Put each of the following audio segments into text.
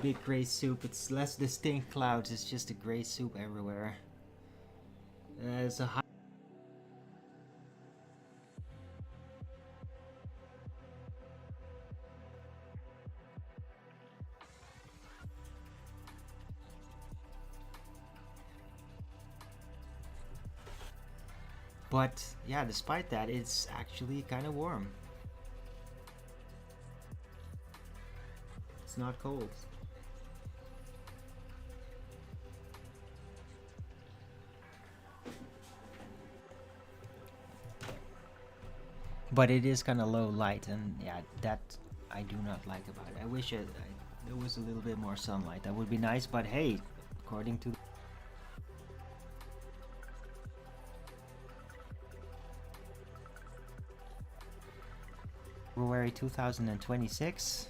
big gray soup. It's less distinct clouds, it's just a gray soup everywhere. It's a high. But yeah, despite that, it's actually kind of warm. It's not cold. But it is kind of low light, and yeah, that I do not like about it. I wish there was a little bit more sunlight. That would be nice, but hey, according to February 2026.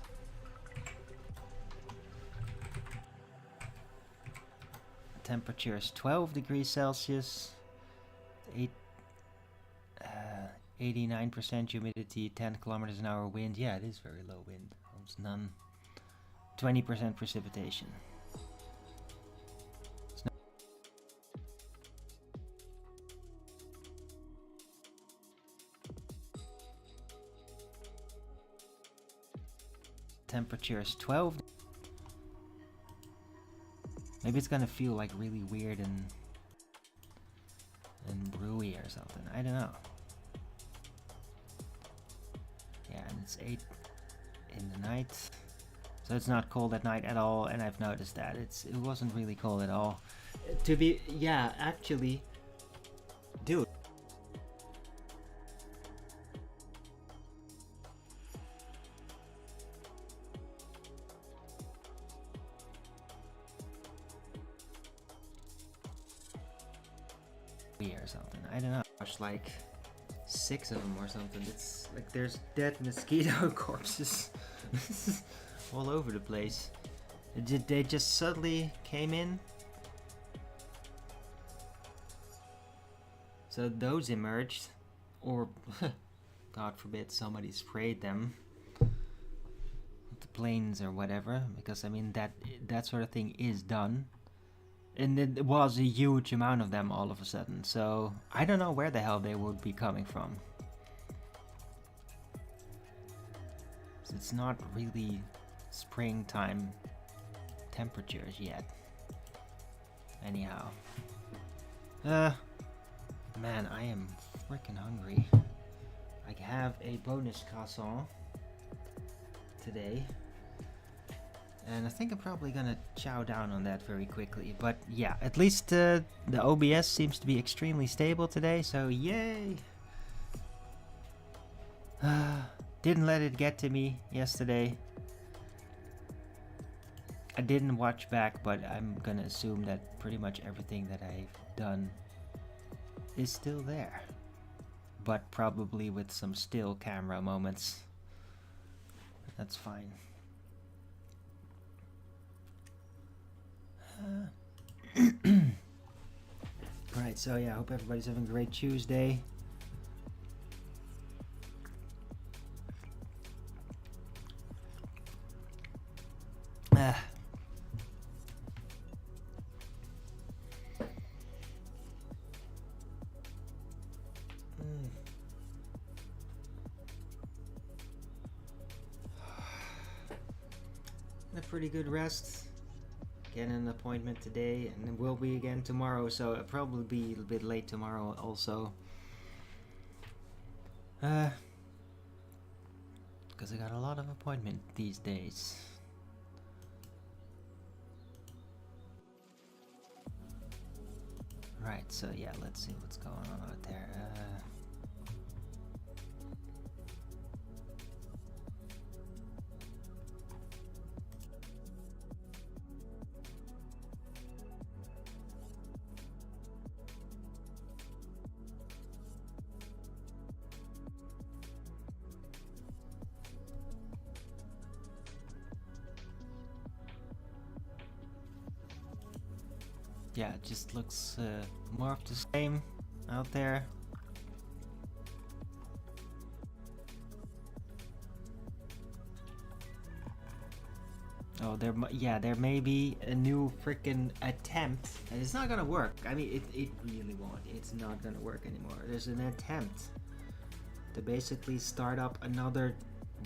Temperature is 12 degrees Celsius, 89% humidity, 10 kilometers an hour wind. Yeah, it is very low wind, almost none. 20% precipitation. Temperature is 12. Maybe it's gonna feel like really weird and brewy or something. I don't know. Yeah, and it's 8 in the night, so it's not cold at night at all. And I've noticed that it wasn't really cold at all. To be, yeah, actually, dude. Or something. I don't know. There's like 6 of them or something. It's like there's dead mosquito corpses all over the place. They just suddenly came in. So those emerged, or God forbid somebody sprayed them with the planes or whatever, because I mean that sort of thing is done. And it was a huge amount of them all of a sudden, so I don't know where the hell they would be coming from. So it's not really springtime temperatures yet. Anyhow. Man, I am freaking hungry. I have a bonus croissant today. And I think I'm probably gonna chow down on that very quickly. But yeah, at least the OBS seems to be extremely stable today, so yay! Didn't let it get to me yesterday. I didn't watch back, but I'm gonna assume that pretty much everything that I've done is still there. But probably with some still camera moments. That's fine. Right, so yeah, I hope everybody's having a great Tuesday. A pretty good rest. Getting an appointment today, and it will be again tomorrow, so it'll probably be a little bit late tomorrow also. Because I got a lot of appointments these days. Right, so yeah, let's see what's going on out there. Yeah, it just looks more of the same out there. Oh, there may be a new freaking attempt, and it's not gonna work. I mean, it really won't. It's not gonna work anymore. There's an attempt to basically start up another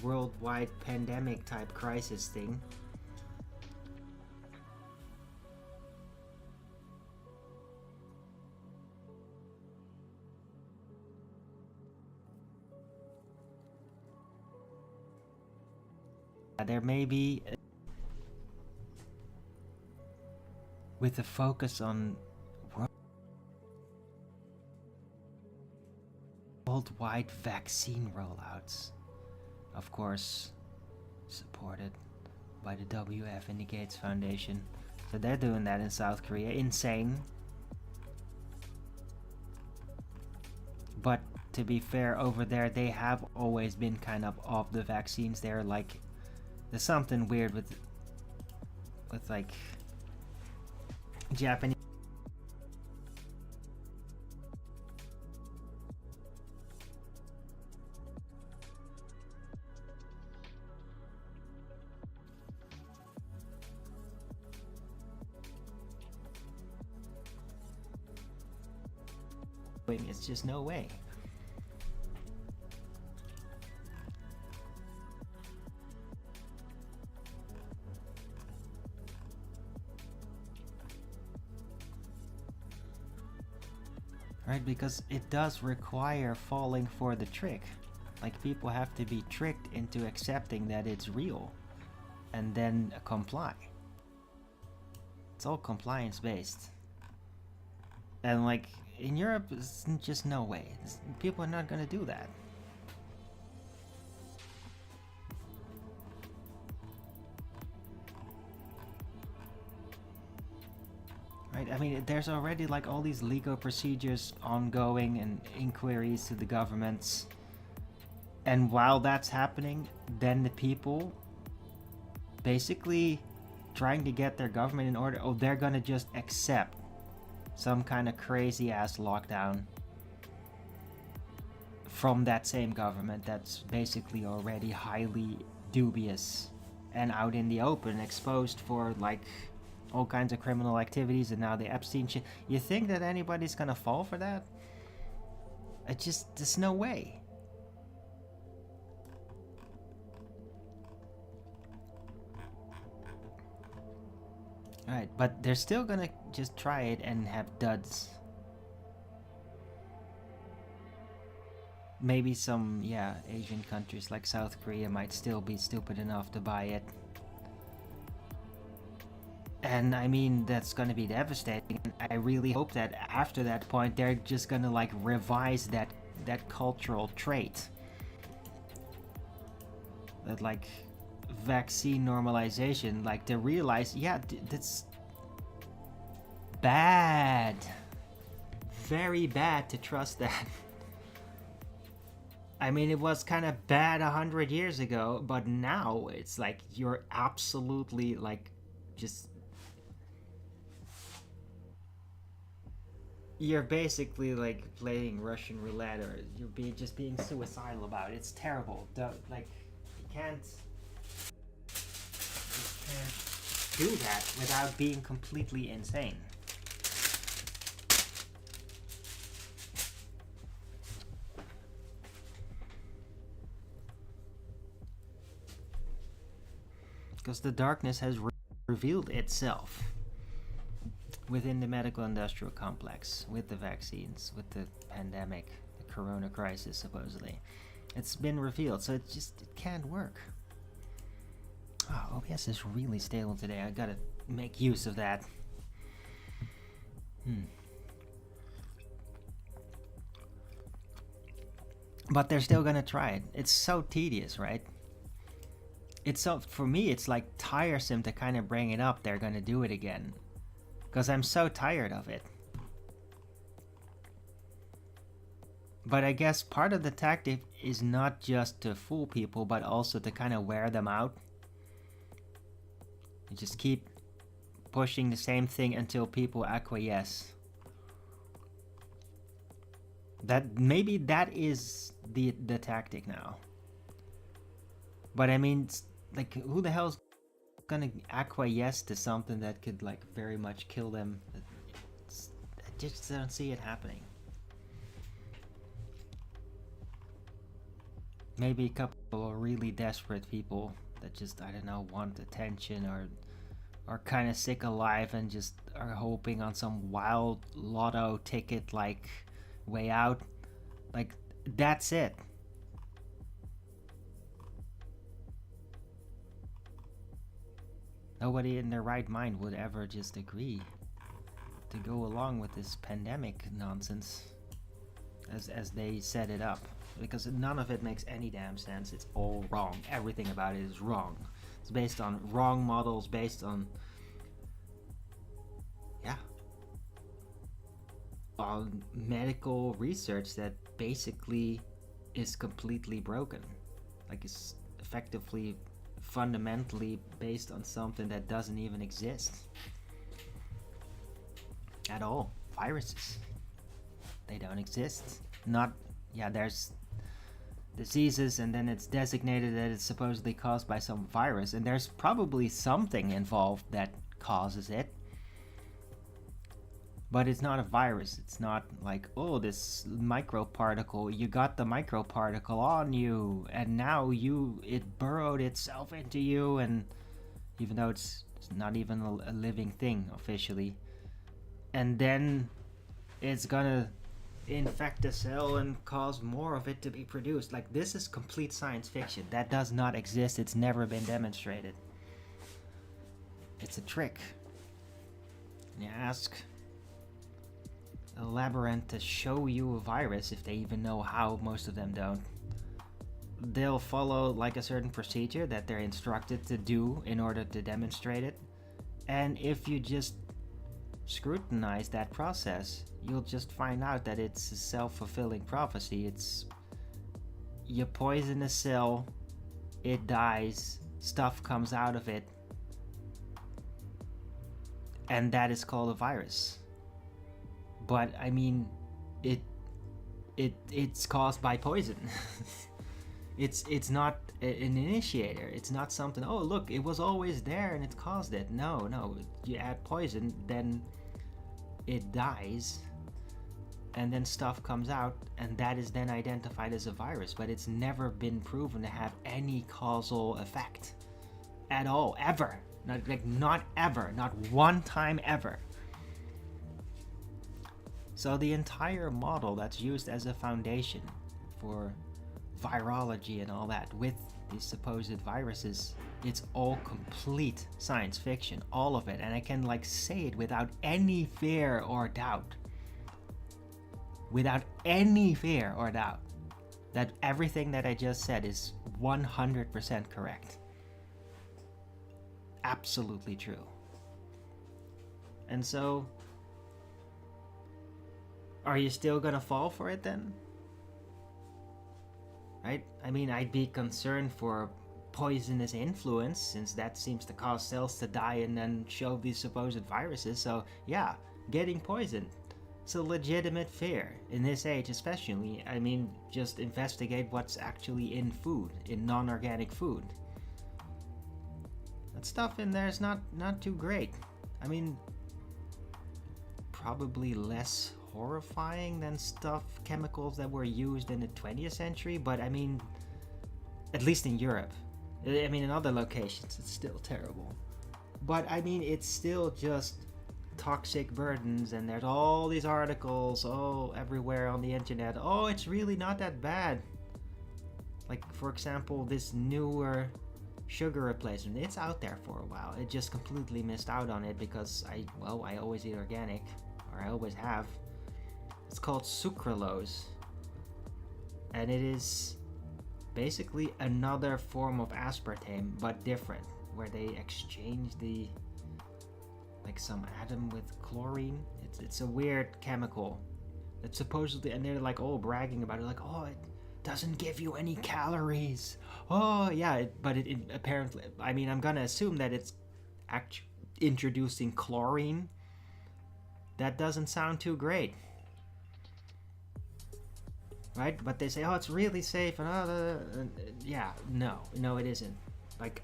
worldwide pandemic type crisis thing. There may be with a focus on worldwide vaccine rollouts, of course supported by the WF and the Gates Foundation. So they're doing that in South Korea. Insane. But to be fair, over there they have always been kind of off the vaccines. They're like, there's something weird with like Japanese it's just no way. Right, because it does require falling for the trick. Like, people have to be tricked into accepting that it's real and then comply. It's all compliance based. And like in Europe, it's just no way. People are not gonna do that. Right? I mean, there's already like all these legal procedures ongoing and inquiries to the governments. And while that's happening, then the people basically trying to get their government in order, they're gonna just accept some kind of crazy ass lockdown from that same government that's basically already highly dubious and out in the open, exposed for like all kinds of criminal activities, and now the Epstein shit. You think that anybody's gonna fall for that? There's no way. Alright, but they're still gonna just try it and have duds. Maybe some, Asian countries like South Korea might still be stupid enough to buy it. And I mean, that's gonna be devastating. I really hope that after that point, they're just gonna like revise that cultural trait. That like vaccine normalization, like to realize, that's bad. Very bad to trust that. I mean, it was kind of bad 100 years ago, but now it's like you're absolutely like just... You're basically like playing Russian roulette, or you're just being suicidal about it. It's terrible. Like, you can't do that without being completely insane. Because the darkness has revealed itself within the medical industrial complex, with the vaccines, with the pandemic, the corona crisis, supposedly. It's been revealed, so it can't work. Oh, OBS is really stable today. I gotta make use of that. But they're still gonna try it. It's so tedious, right? It's so, for me, it's like tiresome to kind of bring it up. They're gonna do it again. Because I'm so tired of it. But I guess part of the tactic is not just to fool people, but also to kind of wear them out. You just keep pushing the same thing until people acquiesce. Maybe that is the tactic now. But I mean, like, who the hell's gonna acquiesce to something that could like very much kill them. I just don't see it happening. Maybe a couple of really desperate people that just, I don't know, want attention or are kind of sick of life and just are hoping on some wild lotto ticket like way out. Like, that's it. Nobody in their right mind would ever just agree to go along with this pandemic nonsense as they set it up, because none of it makes any damn sense. It's all wrong. Everything about it is wrong. It's based on wrong models, based on on medical research that basically is completely broken. Like, it's effectively fundamentally based on something that doesn't even exist at all. Viruses, they don't exist. Not, yeah, there's diseases and then it's designated that it's supposedly caused by some virus, and there's probably something involved that causes it, but it's not a virus. It's not like, oh, this microparticle, you got the microparticle on you and now it burrowed itself into you, and even though it's not even a living thing officially, and then it's gonna infect a cell and cause more of it to be produced. Like, this is complete science fiction. That does not exist. It's never been demonstrated. It's a trick. You ask a labyrinth to show you a virus, if they even know how. Most of them don't. They'll follow like a certain procedure that they're instructed to do in order to demonstrate it, and if you just scrutinize that process, you'll just find out that it's a self-fulfilling prophecy. It's, you poison a cell, it dies, stuff comes out of it, and that is called a virus. But I mean, it's caused by poison. It's not an initiator. It's not something, oh look, it was always there and it caused it. No, you add poison, then it dies, and then stuff comes out, and that is then identified as a virus. But it's never been proven to have any causal effect at all, ever. Not ever, not one time ever. So the entire model that's used as a foundation for virology and all that, with these supposed viruses, it's all complete science fiction, all of it. And I can like say it without any fear or doubt, that everything that I just said is 100% correct. Absolutely true. And so, are you still gonna fall for it then? Right? I mean, I'd be concerned for poisonous influence, since that seems to cause cells to die and then show these supposed viruses. So yeah, getting poisoned, it's a legitimate fear in this age especially. I mean, just investigate what's actually in food, in non-organic food. That stuff in there is not too great. I mean, probably less horrifying than chemicals that were used in the 20th century, but I mean, at least in Europe. I mean, in other locations it's still terrible, but I mean, it's still just toxic burdens, and there's all these articles everywhere on the internet. Oh, it's really not that bad. Like, for example, this newer sugar replacement, it's out there for a while. It just completely missed out on it because I always eat organic, or I always have. It's called sucralose, and it is basically another form of aspartame, but different, where they exchange some atom with chlorine. It's a weird chemical. It's supposedly, and they're like all bragging about it, like, oh, it doesn't give you any calories. Oh yeah, but it apparently, I mean, I'm gonna assume that it's introducing chlorine. That doesn't sound too great. Right? But they say, oh, it's really safe, and yeah, no, it isn't. Like,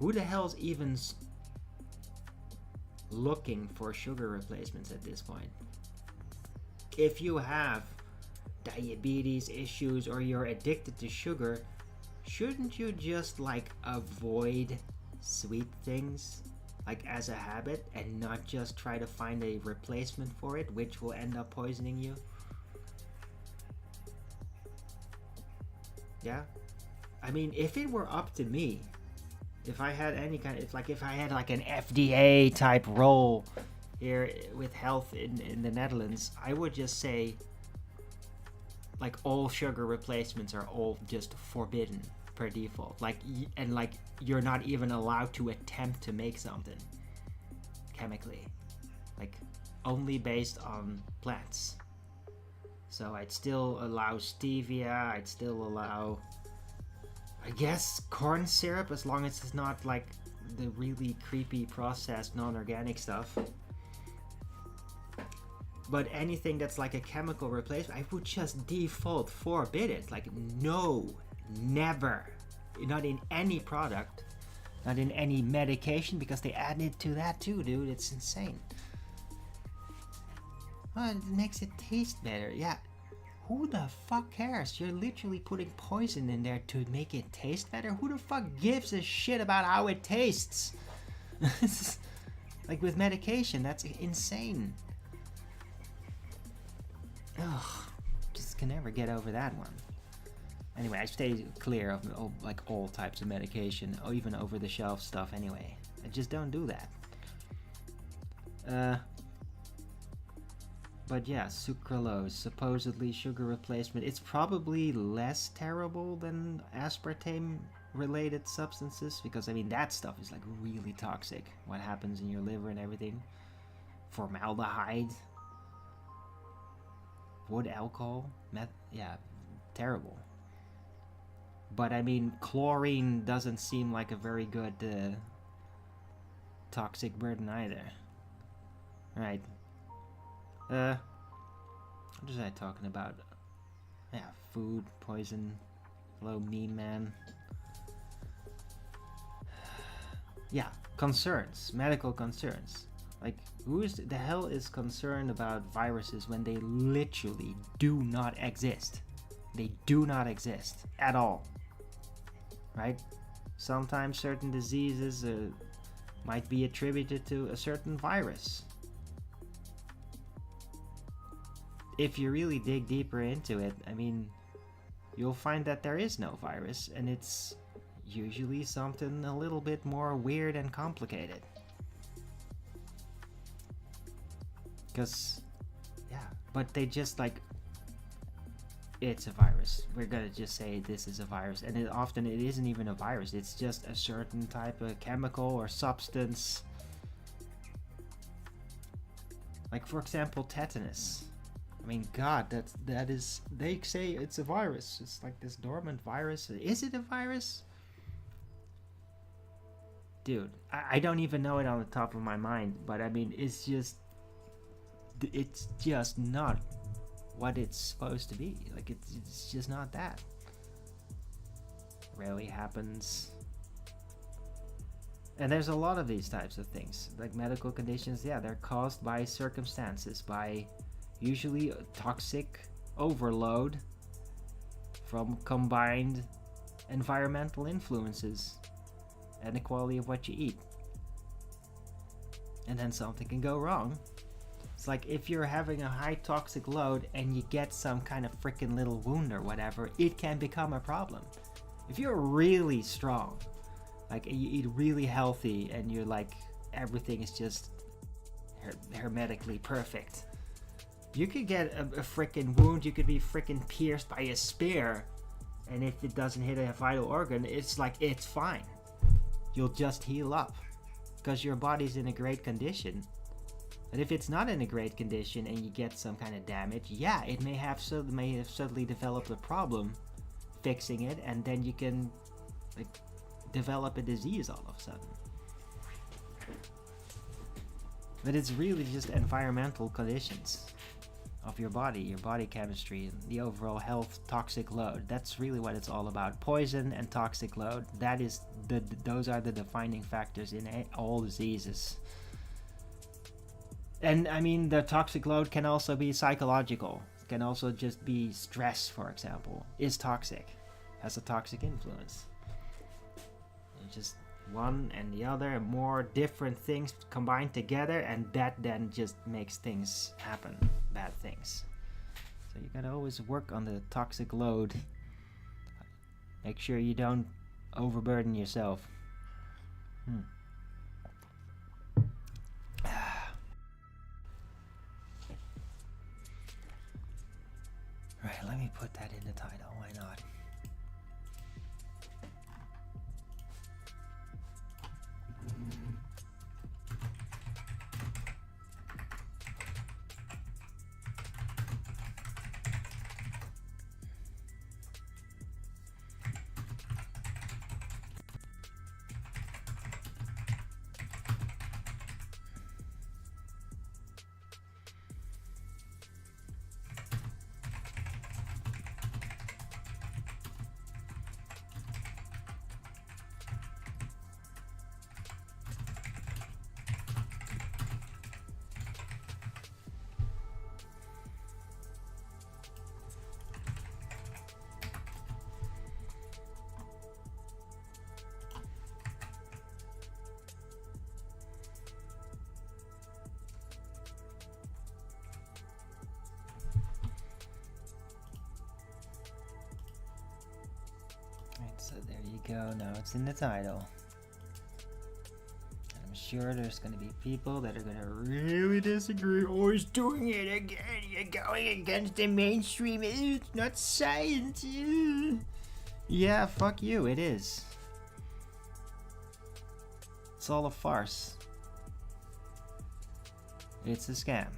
Who the hell's even looking for sugar replacements at this point? If you have diabetes issues or you're addicted to sugar, shouldn't you just like avoid sweet things like as a habit and not just try to find a replacement for it, which will end up poisoning you? Yeah, I mean, if it were up to me, if I had any kind of, if I had like an FDA type role here with health in the Netherlands, I would just say like all sugar replacements are all just forbidden per default. Like, and like you're not even allowed to attempt to make something chemically, like only based on plants. So I'd still allow stevia, I'd still allow, I guess, corn syrup, as long as it's not like the really creepy processed non-organic stuff. But anything that's like a chemical replacement, I would just default forbid it. Like, no, never. Not in any product, not in any medication, because they added to that too, dude. It's insane. Well, it makes it taste better. Yeah. Who the fuck cares? You're literally putting poison in there to make it taste better? Who the fuck gives a shit about how it tastes? Like with medication, that's insane. Ugh, just can never get over that one. Anyway, I stay clear of like all types of medication, or even over-the-shelf stuff anyway. I just don't do that. But yeah, sucralose, supposedly sugar replacement. It's probably less terrible than aspartame-related substances, because I mean that stuff is like really toxic. What happens in your liver and everything. Formaldehyde. Wood alcohol. Yeah, terrible. But I mean, chlorine doesn't seem like a very good toxic burden either. Right. What was I talking about? Yeah, food, poison. Hello, meme man. Yeah, concerns, medical concerns. Like, who is the hell is concerned about viruses when they literally do not exist? They do not exist at all. Right? Sometimes certain diseases might be attributed to a certain virus. If you really dig deeper into it, I mean, you'll find that there is no virus, and it's usually something a little bit more weird and complicated. Because, yeah, but they just like, it's a virus. We're gonna just say this is a virus, and often it isn't even a virus. It's just a certain type of chemical or substance. Like, for example, tetanus. I mean, God, that is, they say it's a virus. It's like this dormant virus. Is it a virus? Dude, I don't even know it on the top of my mind, but I mean, it's just not what it's supposed to be. Like, it's just not that. Rarely happens. And there's a lot of these types of things, like medical conditions. Yeah, they're caused by circumstances, by usually a toxic overload from combined environmental influences and the quality of what you eat. And then something can go wrong. It's like if you're having a high toxic load and you get some kind of freaking little wound or whatever, it can become a problem. If you're really strong, like you eat really healthy and you're like, everything is just hermetically perfect, you could get a freaking wound. You could be freaking pierced by a spear, and if it doesn't hit a vital organ, it's like, it's fine. You'll just heal up because your body's in a great condition. But if it's not in a great condition and you get some kind of damage, yeah, it may have suddenly developed a problem fixing it, and then you can like develop a disease all of a sudden. But it's really just environmental conditions. of your body chemistry, the overall health toxic load. That's really what it's all about. Poison and toxic load. Those are the defining factors in all diseases. And I mean, the toxic load can also be psychological. It can also just be stress, for example, is toxic, has a toxic influence. It's just one and the other, more different things combined together, and that then just makes things happen, bad things. So you gotta always work on the toxic load. Make sure you don't overburden yourself. Right, let me put that in the title, why not? So there you go, now it's in the title. I'm sure there's gonna be people that are gonna really disagree. Oh, he's doing it again, you're going against the mainstream, it's not science. Yeah, fuck you, it is. It's all a farce. It's a scam.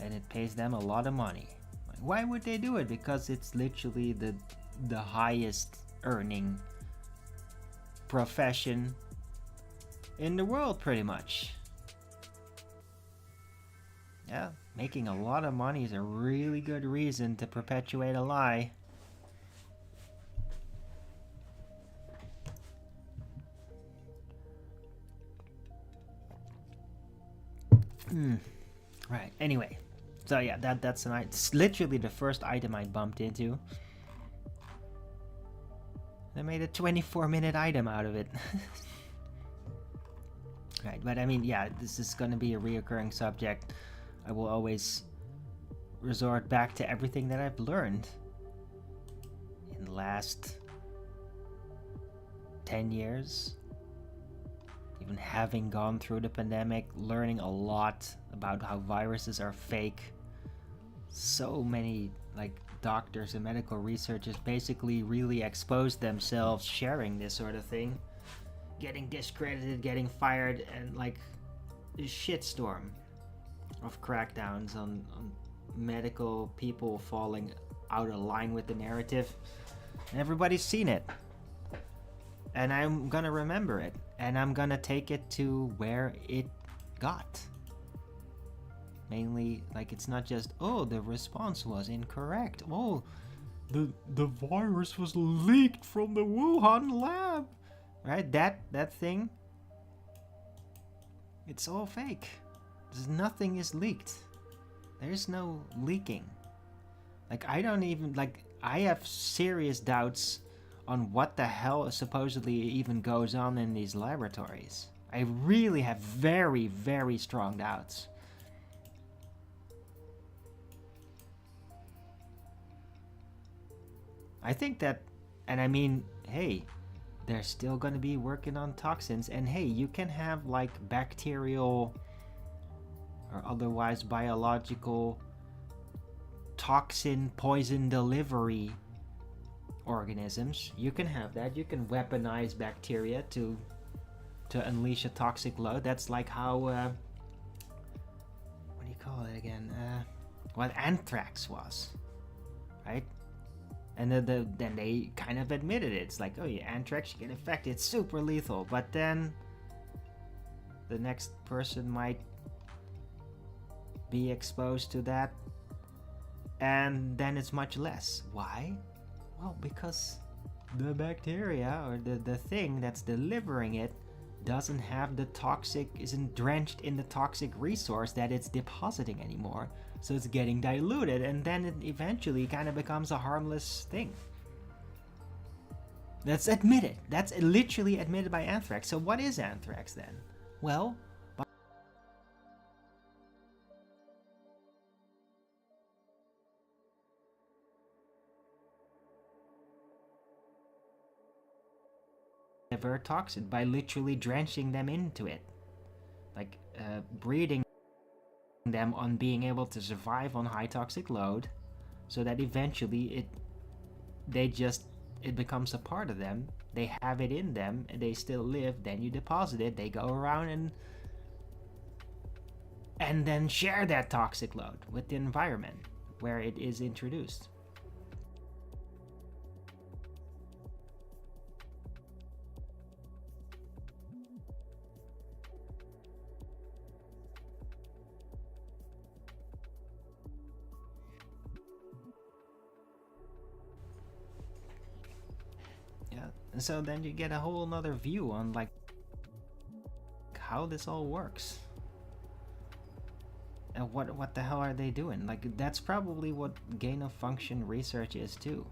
And it pays them a lot of money. Why would they do it? Because it's literally the highest earning profession in the world, pretty much. Yeah, making a lot of money is a really good reason to perpetuate a lie. Right, anyway. So yeah, that's it's literally the first item I bumped into. I made a 24-minute item out of it. Right, but I mean, yeah, this is going to be a reoccurring subject. I will always resort back to everything that I've learned in the last 10 years. Even having gone through the pandemic, learning a lot about how viruses are fake. So many, doctors and medical researchers basically really exposed themselves sharing this sort of thing, getting discredited, getting fired, and a shitstorm of crackdowns on medical people falling out of line with the narrative. And everybody's seen it, and I'm gonna remember it, and I'm gonna take it to where it got. Mainly, it's not just, oh, the response was incorrect. Oh, the virus was leaked from the Wuhan lab. Right? That thing. It's all fake. Nothing is leaked. There's no leaking. I don't even, I have serious doubts on what the hell supposedly even goes on in these laboratories. I really have very, very strong doubts. I think that, and I mean, hey, they're still going to be working on toxins, and hey, you can have bacterial or otherwise biological toxin poison delivery organisms. You can have that. You can weaponize bacteria to unleash a toxic load. That's like how what do you call it again? What anthrax was, right? And then they kind of admitted it. It's oh yeah, anthrax, you get infected, it's super lethal. But then the next person might be exposed to that, and then it's much less. Why? Well, because the bacteria or the thing that's delivering it doesn't have the toxic, isn't drenched in the toxic resource that it's depositing anymore. So it's getting diluted, and then it eventually kind of becomes a harmless thing. That's admitted. That's literally admitted by anthrax. So what is anthrax then? Well, liver toxin by literally drenching them into it, like breeding them on being able to survive on high toxic load, so that eventually it becomes a part of them. They have it in them and they still live. Then you deposit it, they go around and then share that toxic load with the environment where it is introduced. And so then you get a whole nother view on like how this all works. And what the hell are they doing? Like that's probably what gain of function research is too.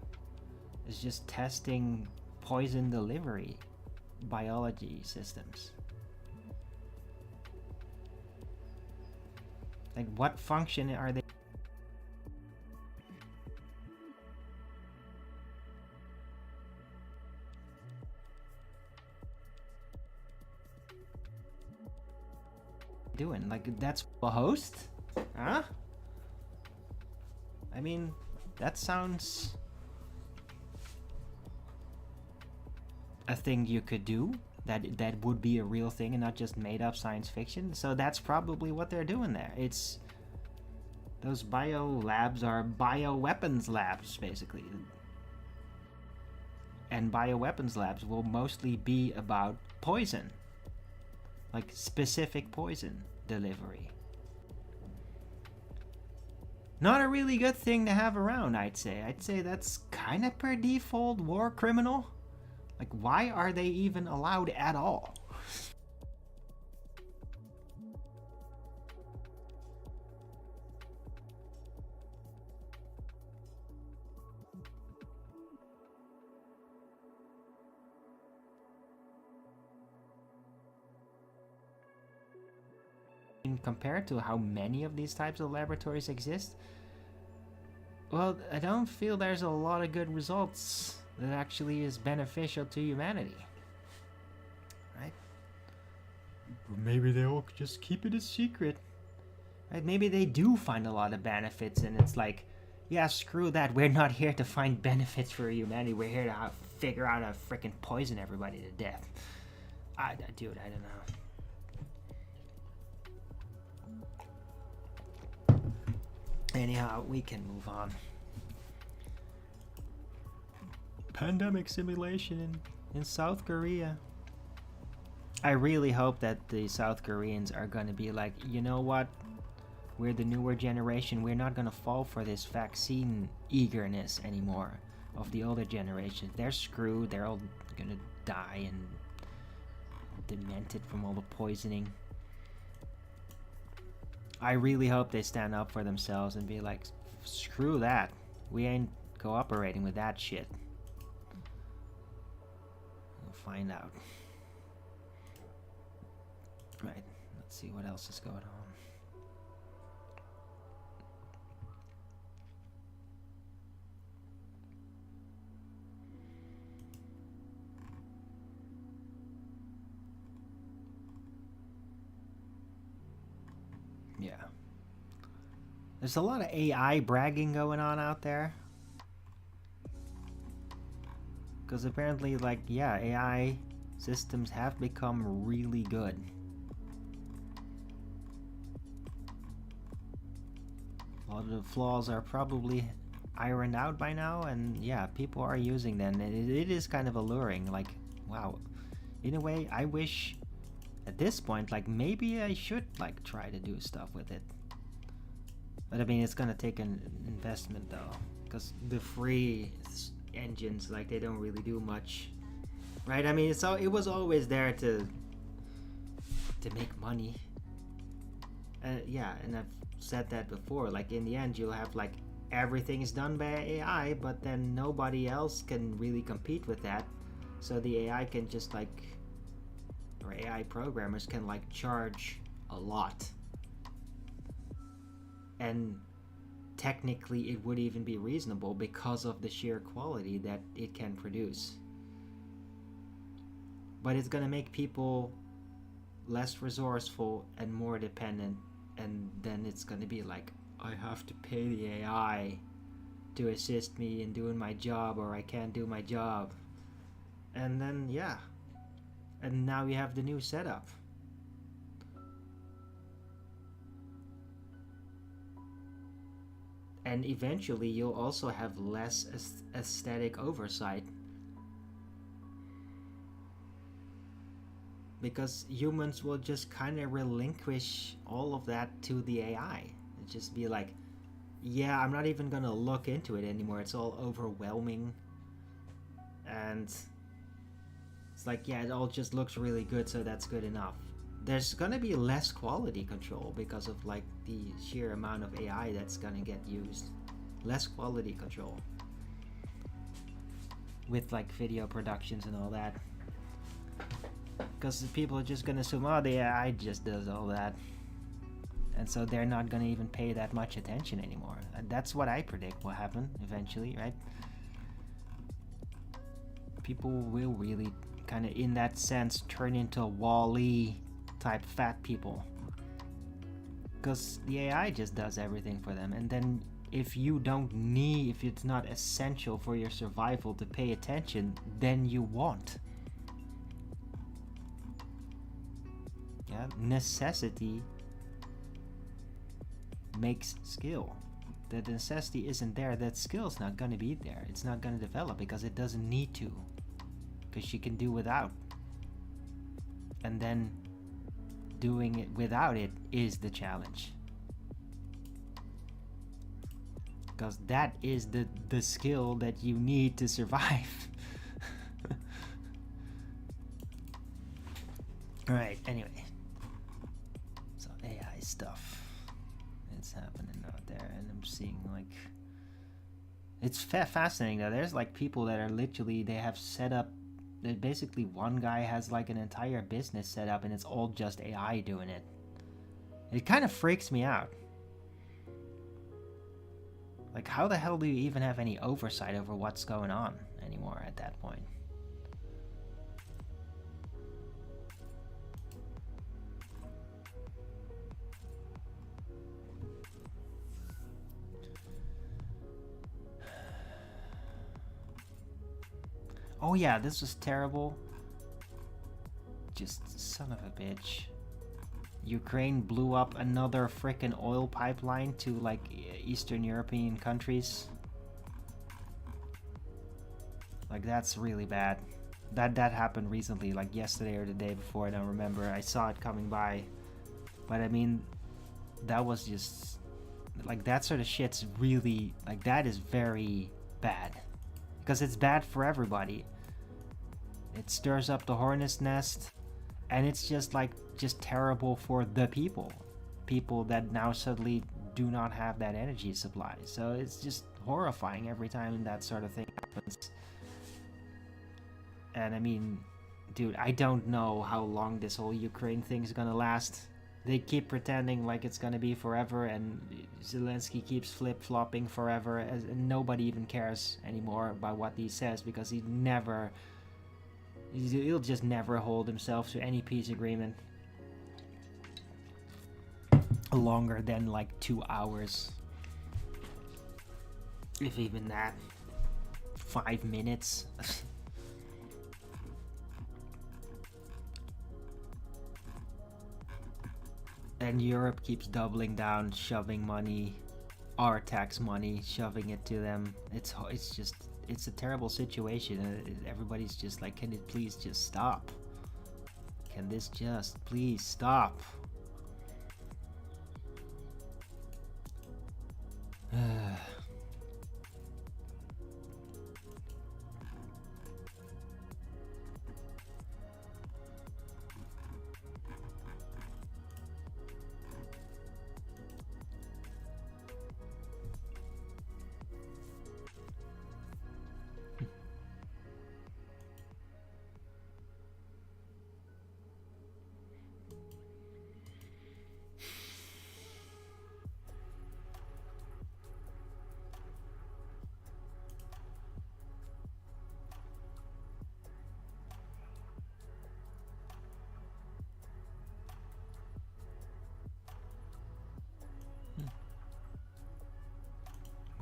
It's just testing poison delivery biology systems. Like what function are they doing? Like that's a host? Huh? I mean, that sounds a thing you could do. That would be a real thing and not just made up science fiction. So that's probably what they're doing there. It's those bio labs are bioweapons labs basically. And bioweapons labs will mostly be about poison. Like specific poison delivery. Not a really good thing to have around, I'd say. I'd say that's kind of per default war criminal. Like, why are they even allowed at all? Compared to how many of these types of laboratories exist, well, I don't feel there's a lot of good results that actually is beneficial to humanity, right? Maybe they'll just keep it a secret, right? Maybe they do find a lot of benefits and it's like, yeah, screw that, we're not here to find benefits for humanity, we're here to figure out how to freaking poison everybody to death. Dude, I don't know. Anyhow, we can move on. Pandemic simulation in South Korea. I really hope that the South Koreans are gonna be like, you know what? We're the newer generation. We're not gonna fall for this vaccine eagerness anymore of the older generation. They're screwed. They're all gonna die and demented from all the poisoning. I really hope they stand up for themselves and be like, screw that. We ain't cooperating with that shit. We'll find out. Right, let's see what else is going on. Yeah. There's a lot of AI bragging going on out there. Because apparently, like, yeah, AI systems have become really good. A lot of the flaws are probably ironed out by now, and yeah, people are using them. And it is kind of alluring. Like, wow. In a way, I wish... At this point, like, maybe I should, like, try to do stuff with it. But I mean, it's gonna take an investment though, because the free engines, like, they don't really do much, right? I mean, it was always there to make money. Yeah, and I've said that before. Like, in the end, you'll have like everything is done by AI, but then nobody else can really compete with that. So the AI can just like, or AI programmers can like charge a lot. And technically it would even be reasonable because of the sheer quality that it can produce. But it's gonna make people less resourceful and more dependent, and then it's gonna be like, I have to pay the AI to assist me in doing my job, or I can't do my job. And then, yeah. And now we have the new setup. And eventually you'll also have less aesthetic oversight. Because humans will just kind of relinquish all of that to the AI. It'll just be like, yeah, I'm not even gonna look into it anymore. It's all overwhelming. And it's like, yeah, it all just looks really good, so that's good enough. There's gonna be less quality control because of like the sheer amount of AI that's gonna get used. Less quality control with like video productions and all that, because people are just gonna assume, oh, the AI just does all that, and so they're not gonna even pay that much attention anymore. And that's what I predict will happen eventually, right? People will really kind of, in that sense, turn into Wall-E type fat people, because the AI just does everything for them. And then if it's not essential for your survival to pay attention, then you won't. Yeah, necessity makes skill. The necessity isn't there, that skill's not gonna be there. It's not gonna develop because it doesn't need to, because she can do without. And then doing it without it is the challenge, because that is the skill that you need to survive. Alright, anyway, so AI stuff, it's happening out there, and I'm seeing like, it's fascinating though. There's like people that are literally, they have set up, basically one guy has like an entire business set up and it's all just AI doing it. It kind of freaks me out. Like, how the hell do you even have any oversight over what's going on anymore at that point? Oh yeah, this was terrible. Just son of a bitch. Ukraine blew up another frickin' oil pipeline to like Eastern European countries. Like, that's really bad. That happened recently, like yesterday or the day before, I don't remember. I saw it coming by. But I mean, that was just like, that sort of shit's really like, that is very bad. Because it's bad for everybody. It stirs up the hornet's nest, and it's just like, just terrible for the people that now suddenly do not have that energy supply. So it's just horrifying every time that sort of thing happens. And I mean, dude, I don't know how long this whole Ukraine thing is gonna last. They keep pretending like it's gonna be forever, and Zelensky keeps flip-flopping forever, and nobody even cares anymore about what he says, because he'll just never hold himself to any peace agreement longer than like 2 hours, if even that. 5 minutes. And Europe keeps doubling down, shoving money, our tax money, shoving it to them. It's a terrible situation. Everybody's just like, can it please just stop? Can this just please stop?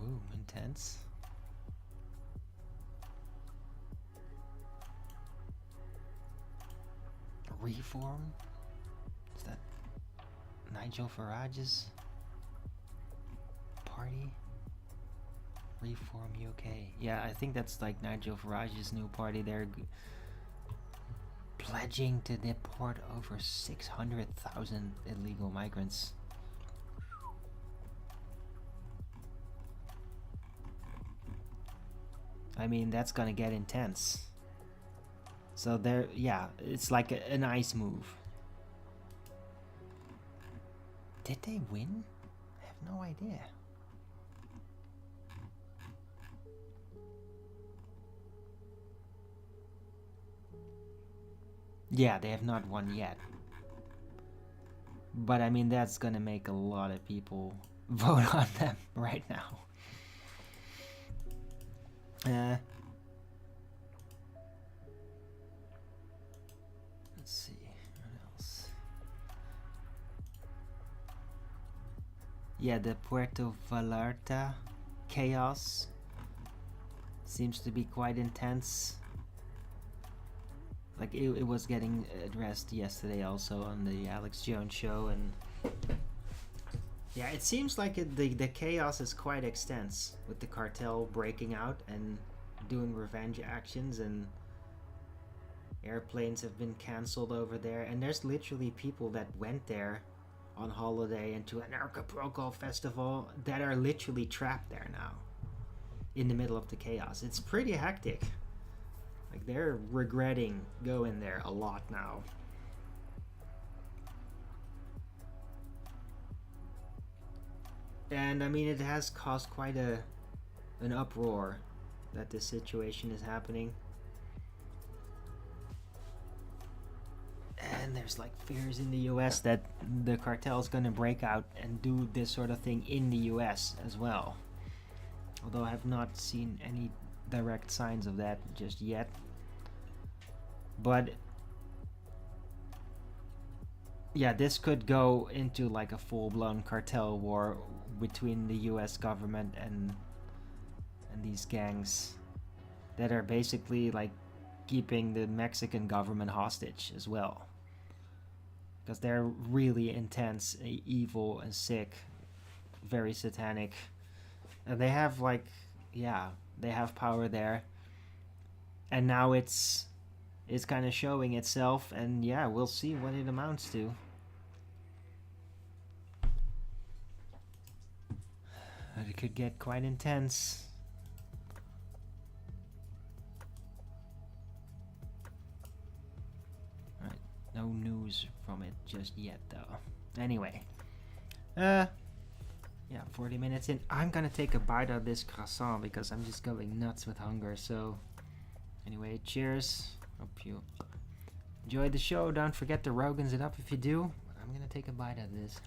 Ooh, intense. Reform? Is that Nigel Farage's party? Reform UK. Yeah, I think that's like Nigel Farage's new party. They're pledging to deport over 600,000 illegal migrants. I mean, that's gonna get intense. So there, yeah, it's like a nice move. Did they win? I have no idea. Yeah, they have not won yet. But I mean, that's gonna make a lot of people vote on them right now. Let's see, what else? Yeah, the Puerto Vallarta chaos seems to be quite intense. Like it was getting addressed yesterday also on the Alex Jones show, and yeah, it seems like the chaos is quite extensive with the cartel breaking out and doing revenge actions, and airplanes have been cancelled over there, and there's literally people that went there on holiday and to an Acapulco festival that are literally trapped there now in the middle of the chaos. It's pretty hectic. Like, they're regretting going there a lot now. And I mean, it has caused quite an uproar that this situation is happening. And there's like fears in the US that the cartel is gonna break out and do this sort of thing in the US as well. Although I have not seen any direct signs of that just yet. But yeah, this could go into like a full-blown cartel war between the US government and these gangs that are basically like keeping the Mexican government hostage as well. Because they're really intense, evil, and sick, very satanic. And they have like, yeah, they have power there. And now it's kind of showing itself, and yeah, we'll see what it amounts to. But it could get quite intense. Right, no news from it just yet though. Anyway, yeah, 40 minutes in. I'm gonna take a bite of this croissant because I'm just going nuts with hunger. So anyway, cheers. Hope you enjoyed the show. Don't forget to Rogan's it up if you do. I'm gonna take a bite of this.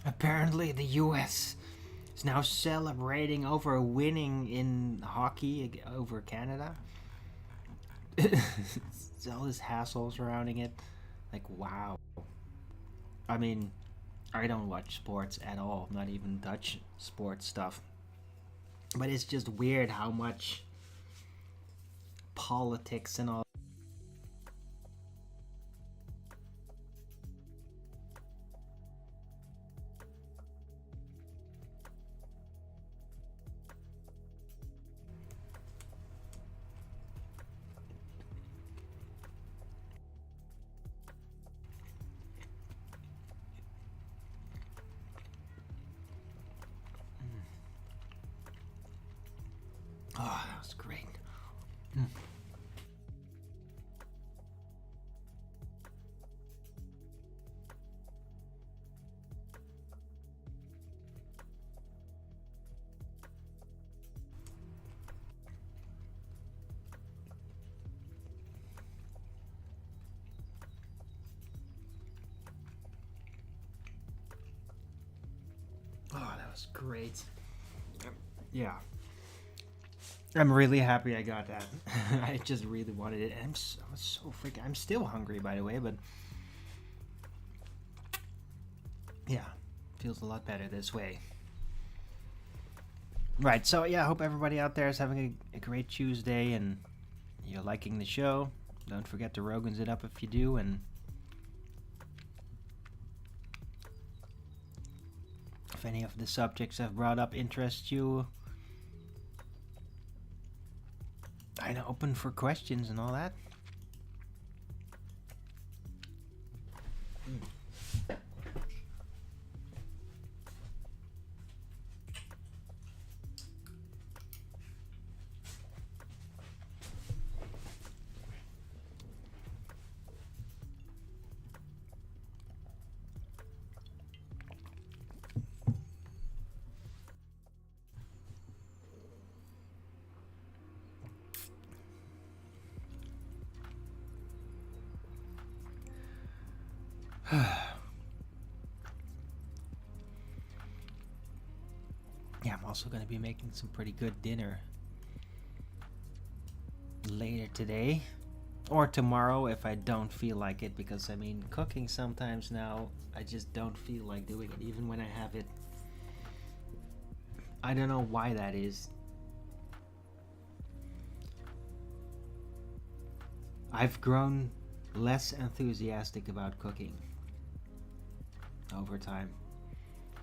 Apparently, the U.S. is now celebrating over winning in hockey over Canada. It's all this hassle surrounding it. Like, wow. I mean, I don't watch sports at all, not even Dutch sports stuff. But it's just weird how much politics and all. Oh, that was great. Oh, that was great. Yeah. I'm really happy I got that. I just really wanted it. I was so freaking. I'm still hungry, by the way, but yeah, feels a lot better this way. Right. So yeah, I hope everybody out there is having a great Tuesday and you're liking the show. Don't forget to Rogan's it up if you do, and if any of the subjects I've brought up interest you, I'm open for questions and all that. Yeah, I'm also going to be making some pretty good dinner later today or tomorrow if I don't feel like it, because I mean, cooking sometimes now I just don't feel like doing it even when I have it. I don't know why that is. I've grown less enthusiastic about cooking over time,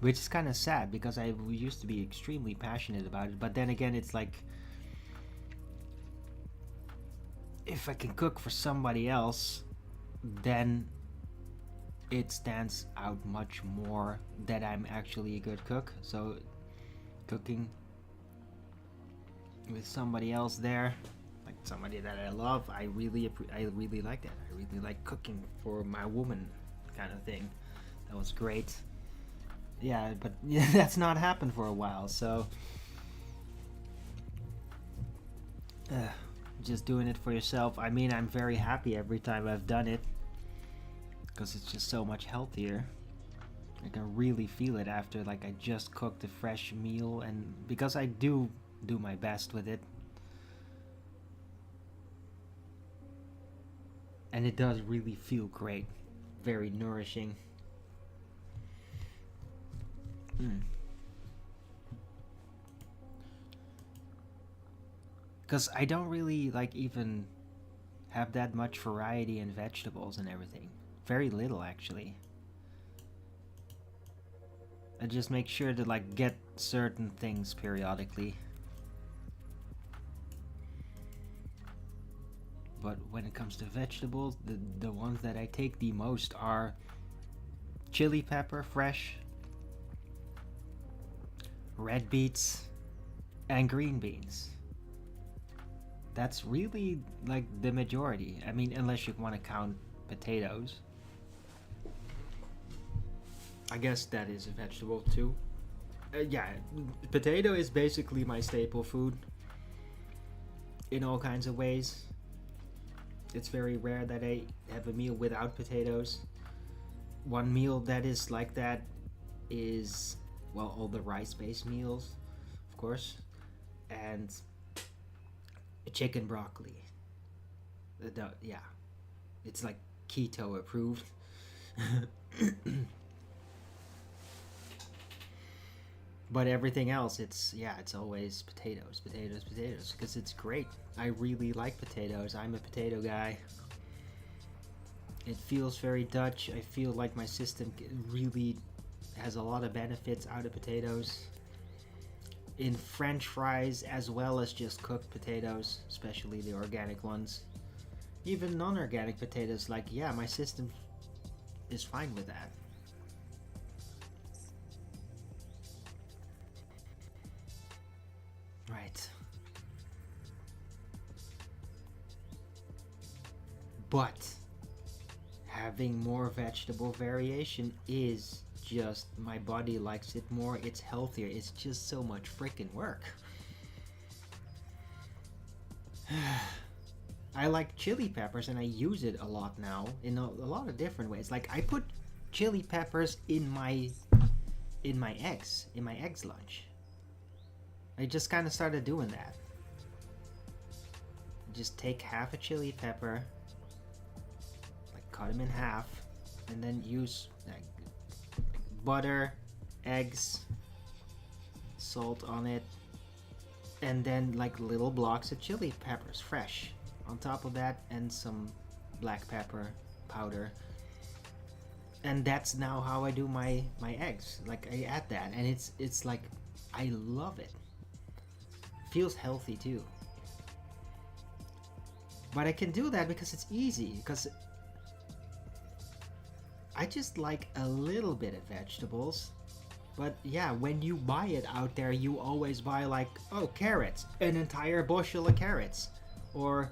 which is kind of sad because I used to be extremely passionate about it, but then again, it's like if I can cook for somebody else, then it stands out much more that I'm actually a good cook. So cooking with somebody else there, like somebody that I love, I really like that. I really like cooking for my woman, kind of thing. That was great. Yeah, but yeah, that's not happened for a while, so just doing it for yourself. I mean, I'm very happy every time I've done it because it's just so much healthier. I can really feel it after like I just cooked a fresh meal, and because I do my best with it, and it does really feel great, very nourishing. Because I don't really like even have that much variety in vegetables and everything. Very little, actually. I just make sure to like get certain things periodically. But when it comes to vegetables, the ones that I take the most are chili pepper, fresh, red beets, and green beans. That's really like the majority. I mean, unless you want to count potatoes. I guess that is a vegetable too. Yeah, potato is basically my staple food in all kinds of ways. It's very rare that I have a meal without potatoes. One meal that is like that is, well, all the rice-based meals, of course, and chicken broccoli. Yeah, it's like keto approved. But everything else, it's always potatoes, potatoes, potatoes, because it's great. I really like potatoes. I'm a potato guy. It feels very Dutch. I feel like my system really has a lot of benefits out of potatoes. In French fries, as well as just cooked potatoes, especially the organic ones. Even non-organic potatoes, like, yeah, my system is fine with that. Right. But having more vegetable variation is just, my body likes it more. It's healthier. It's just so much freaking work. I like chili peppers and I use it a lot now in a lot of different ways. Like, I put chili peppers in my eggs lunch. I just kind of started doing that. Just take half a chili pepper, like cut them in half, and then use like butter, eggs, salt on it, and then like little blocks of chili peppers, fresh, on top of that, and some black pepper powder. And that's now how I do my eggs. Like, I add that, and it's like, I love it. Feels healthy too. But I can do that because it's easy, because I just like a little bit of vegetables. But yeah, when you buy it out there, you always buy like, oh, carrots, an entire bushel of carrots, or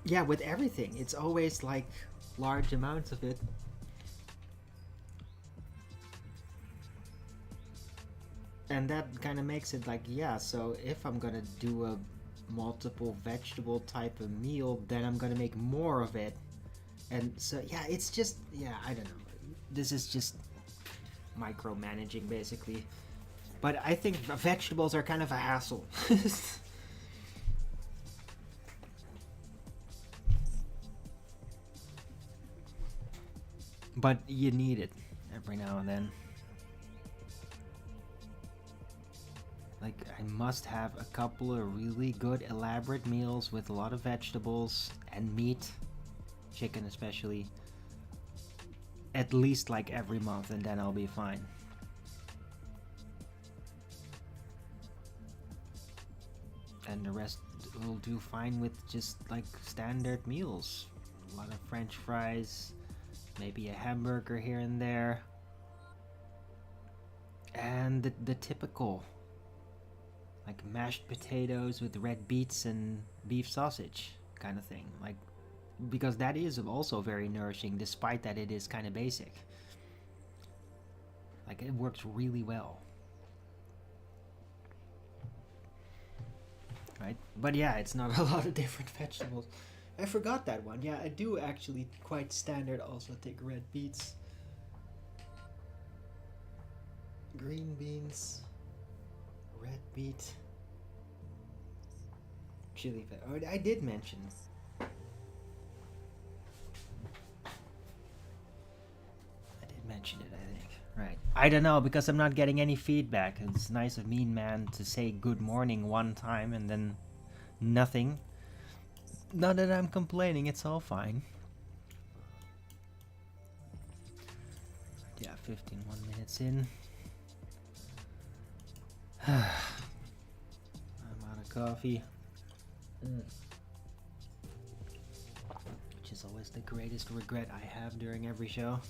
yeah, with everything, it's always like large amounts of it. And that kind of makes it like, yeah, so if I'm gonna do a multiple vegetable type of meal, then I'm gonna make more of it. And so, yeah, it's just, yeah, I don't know. This is just micromanaging, basically. But I think vegetables are kind of a hassle. But you need it every now and then. Like, I must have a couple of really good elaborate meals with a lot of vegetables and meat, chicken especially, at least like every month, and then I'll be fine. And the rest will do fine with just like standard meals. A lot of French fries, maybe a hamburger here and there, and the typical, like mashed potatoes with red beets and beef sausage kind of thing. Like, because that is also very nourishing, despite that it is kind of basic. Like, it works really well. Right? But yeah, it's not a lot of different vegetables. I forgot that one. Yeah, I do actually quite standard also take red beets, green beans, red beet, chili pepper. Oh, I did mention. I did mention it, I think. Right. I don't know, because I'm not getting any feedback. It's nice of Mean Man to say good morning one time and then nothing. Not that I'm complaining, it's all fine. Yeah, 1 minutes in. I'm out of coffee. Which is always the greatest regret I have during every show.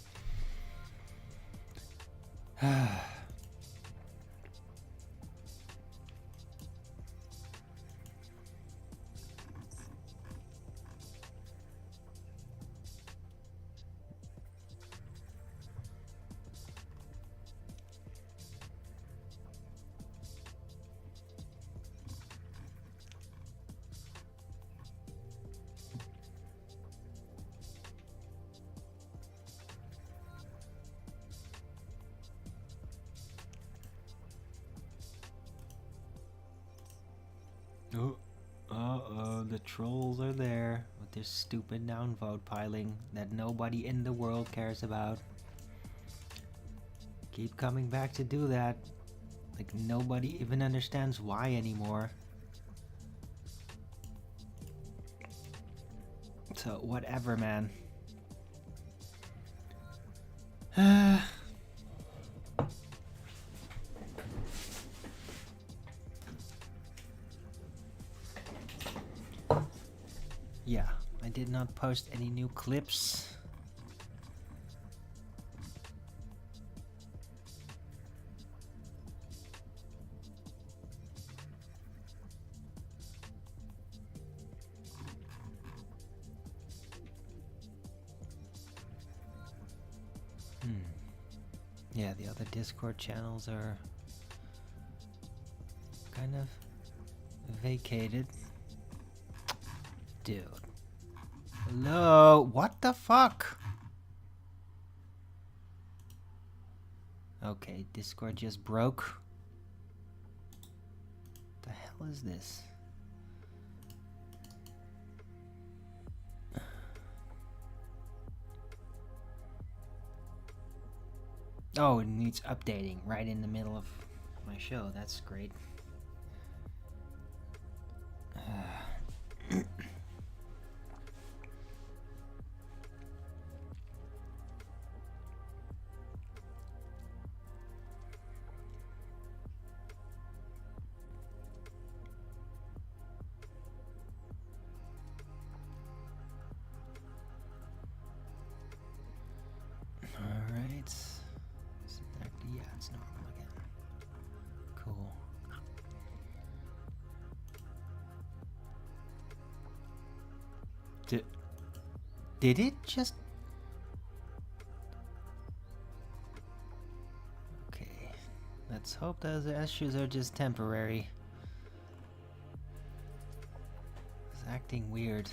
The trolls are there with their stupid downvote piling that nobody in the world cares about. Keep coming back to do that. Like nobody even understands why anymore. So whatever, man. Yeah, I did not post any new clips. Yeah, the other Discord channels are kind of vacated. Dude. Hello? What the fuck? Okay, Discord just broke. What the hell is this? Oh, it needs updating right in the middle of my show. That's great. Alright. Yeah, it's normal again. Cool. Did it just... Okay. Let's hope those issues are just temporary. It's acting weird.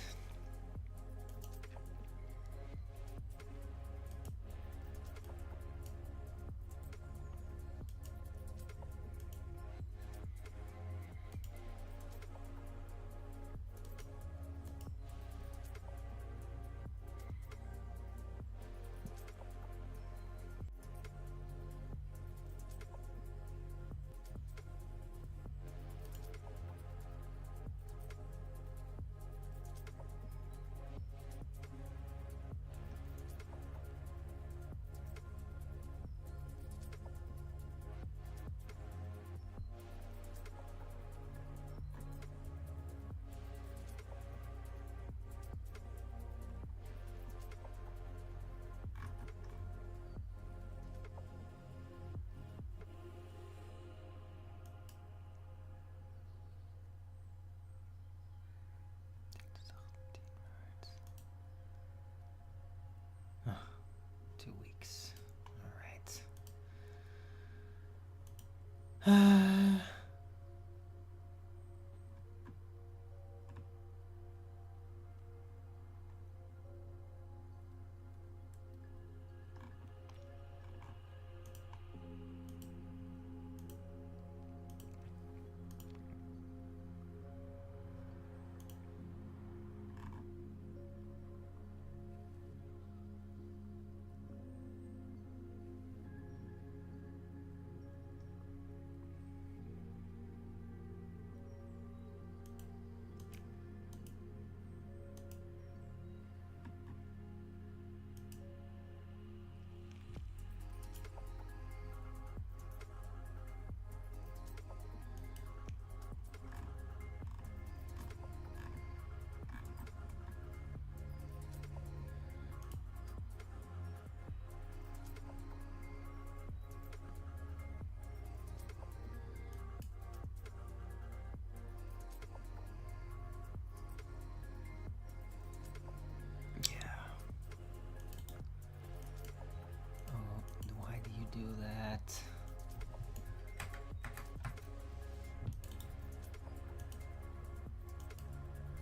Do that.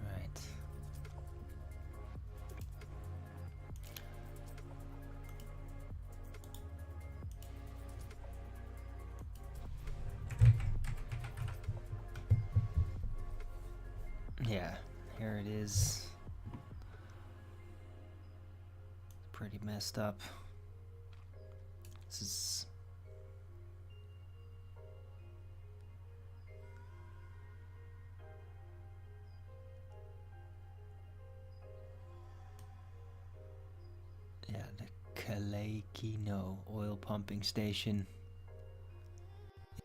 Right. Yeah, Here it is. Pretty messed up. This is... yeah, the Kalekino oil pumping station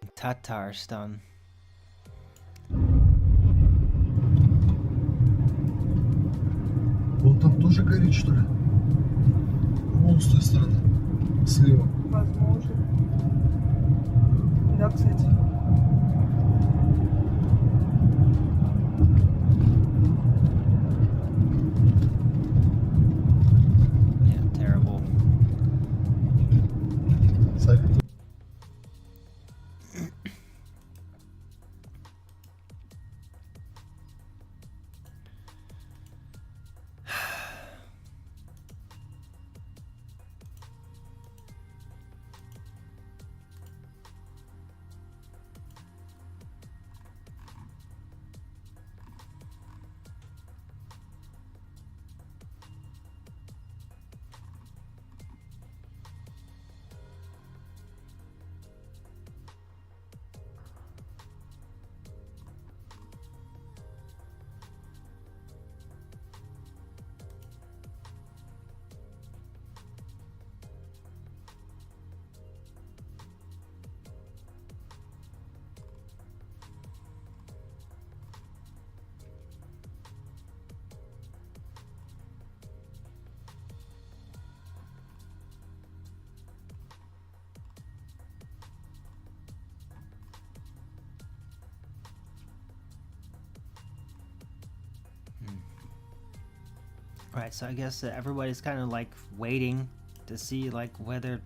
in Tatarstan. Вон там тоже горит, что ли? Вон с той стороны, слева. Возможно. Да, кстати. Yeah, terrible. Right, so I guess everybody's kind of like waiting to see like whether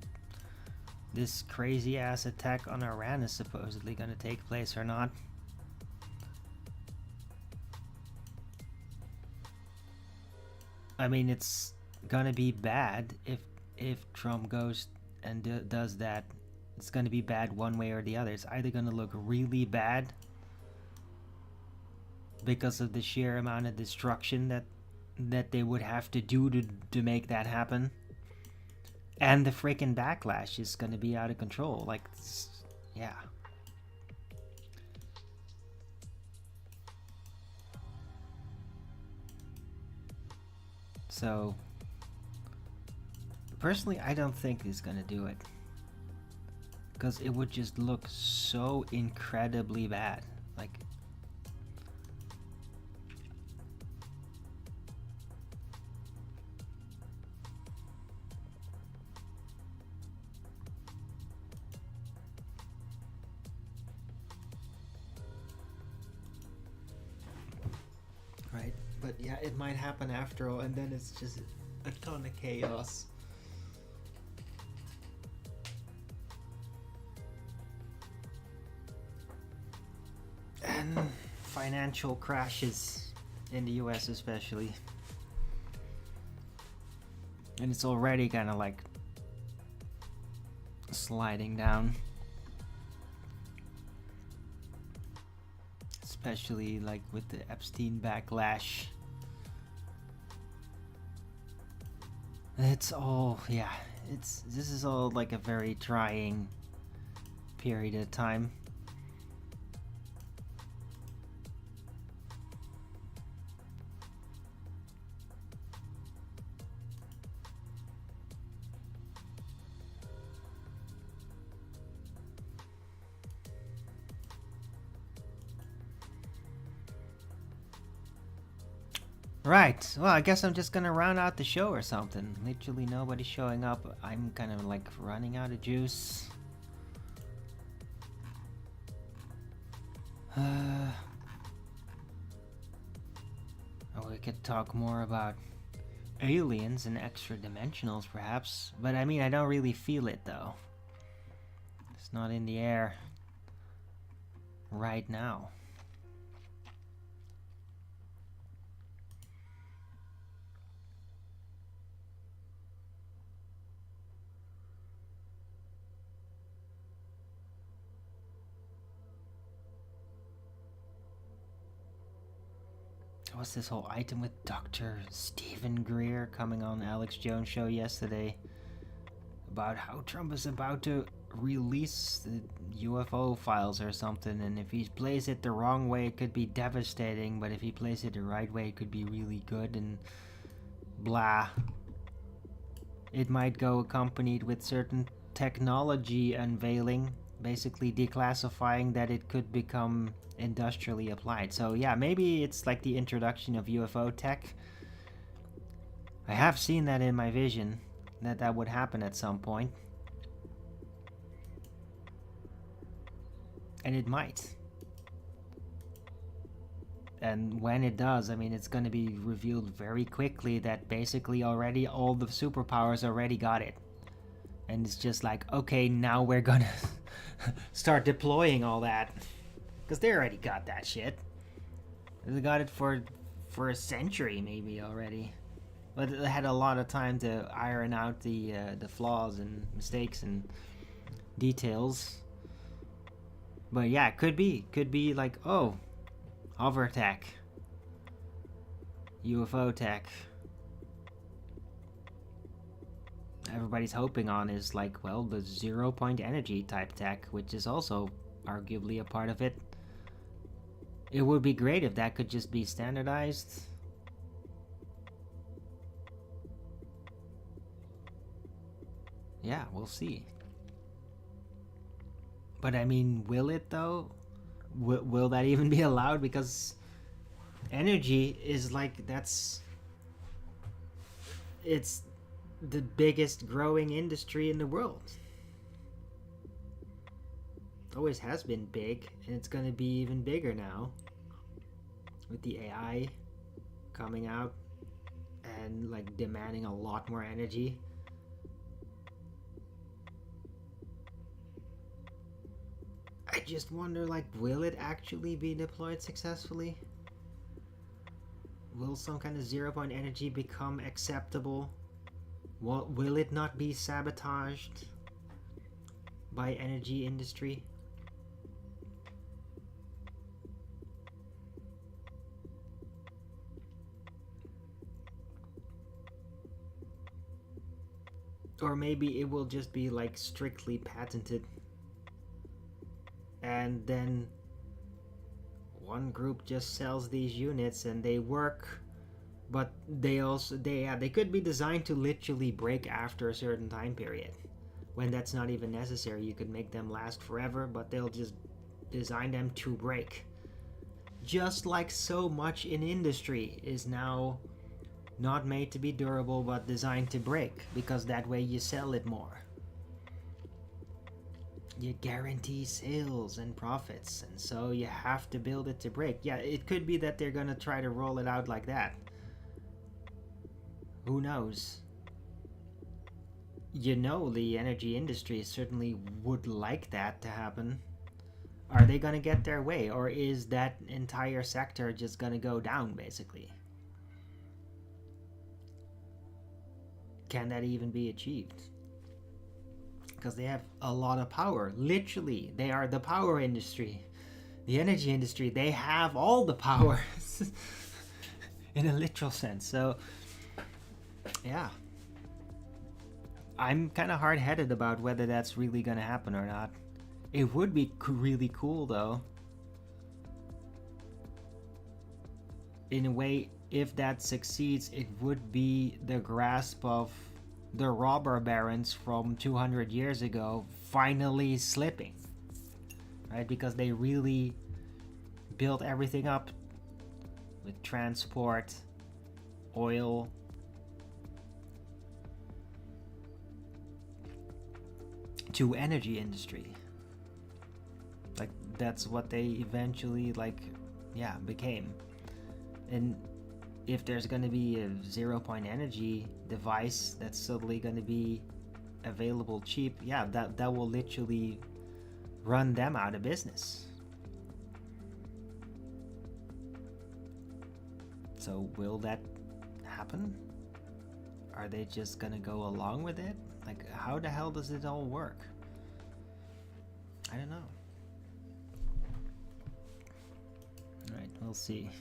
this crazy ass attack on Iran is supposedly going to take place or not. I mean, it's gonna be bad if Trump goes and does that. It's gonna be bad one way or the other. It's either gonna look really bad because of the sheer amount of destruction that they would have to do to make that happen, and the freaking backlash is gonna be out of control. Like, yeah. So, personally, I don't think he's gonna do it, because it would just look so incredibly bad. Like, right, but yeah, it might happen after all, and then it's just a ton of chaos. And financial crashes in the US especially. And it's already kind of like sliding down. Especially like with the Epstein backlash. It's all, yeah, this is all like a very trying period of time. Right, well, I guess I'm just gonna round out the show or something. Literally nobody's showing up. I'm kind of like running out of juice. Oh, we could talk more about aliens and extra dimensionals perhaps, but I mean, I don't really feel it though. It's not in the air right now. what's this whole item with Dr. Stephen Greer coming on Alex Jones' show yesterday about how Trump is about to release the UFO files or something, and if he plays it the wrong way it could be devastating, but if he plays it the right way it could be really good, and blah. It might go accompanied with certain technology unveiling, basically declassifying that it could become industrially applied. So yeah, maybe it's like the introduction of UFO tech. I have seen that in my vision, that would happen at some point. And it might. And when it does, I mean, it's going to be revealed very quickly that basically already all the superpowers already got it. And it's just like, okay, now we're gonna start deploying all that. Because they already got that shit. They got it for a century maybe already. But they had a lot of time to iron out the flaws and mistakes and details. But yeah, could be like, oh, hover tech, UFO tech. Everybody's hoping on is like, well, the 0-point energy type tech, which is also arguably a part of it. It would be great if that could just be standardized. Yeah, we'll see. But I mean, will it though? Will that even be allowed? Because energy is like, it's the biggest growing industry in the world. It always has been big, and it's going to be even bigger now with the AI coming out and like demanding a lot more energy. I just wonder, like, will it actually be deployed successfully? Will some kind of 0-point energy become acceptable? Will it not be sabotaged by energy industry? Or maybe it will just be like strictly patented, and then one group just sells these units and they work, but they could be designed to literally break after a certain time period, when that's not even necessary. You could make them last forever, but they'll just design them to break. Just like so much in industry is now not made to be durable but designed to break, because that way you sell it more. You guarantee sales and profits, and so you have to build it to break. Yeah, it could be that they're gonna try to roll it out like that. Who knows? You know, the energy industry certainly would like that to happen. Are they gonna get their way, or is that entire sector just gonna go down, basically? Can that even be achieved? Because they have a lot of power. Literally, they are the power industry. The energy industry, they have all the power. In a literal sense. So, yeah. I'm kind of hard-headed about whether that's really going to happen or not. It would be really cool, though. In a way, if that succeeds, it would be the grasp of the robber barons from 200 years ago finally slipping, right? Because they really built everything up with transport, oil, to energy industry. Like, that's what they eventually, like, yeah, became. And if there's going to be a 0-point energy device that's suddenly going to be available cheap, yeah, that will literally run them out of business. So will that happen? Are they just going to go along with it? Like, how the hell does it all work? I don't know. Alright, we'll see.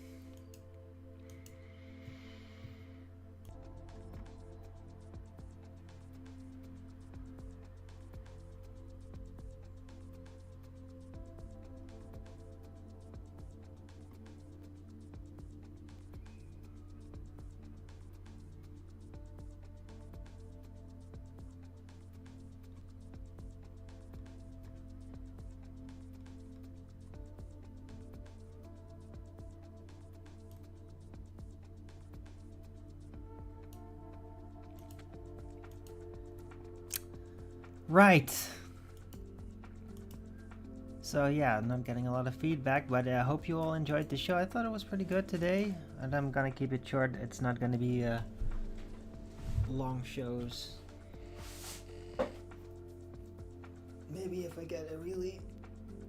Right. So yeah, I'm not getting a lot of feedback, but I hope you all enjoyed the show. I thought it was pretty good today, and I'm gonna keep it short. It's not gonna be long shows. Maybe if I get a really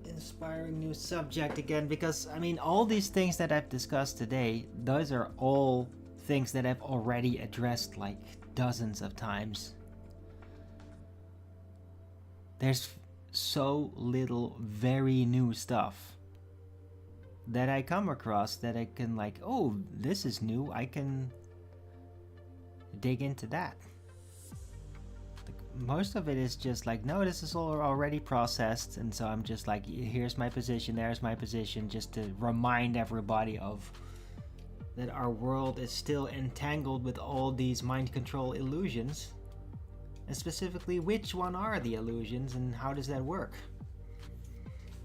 inspiring new subject again, because I mean, all these things that I've discussed today, those are all things that I've already addressed like dozens of times. There's so little very new stuff that I come across that I can like, oh, this is new, I can dig into that. Most of it is just like, no, this is all already processed, and so I'm just like, here's my position, there's my position, just to remind everybody of that our world is still entangled with all these mind control illusions, and specifically which one are the illusions and how does that work,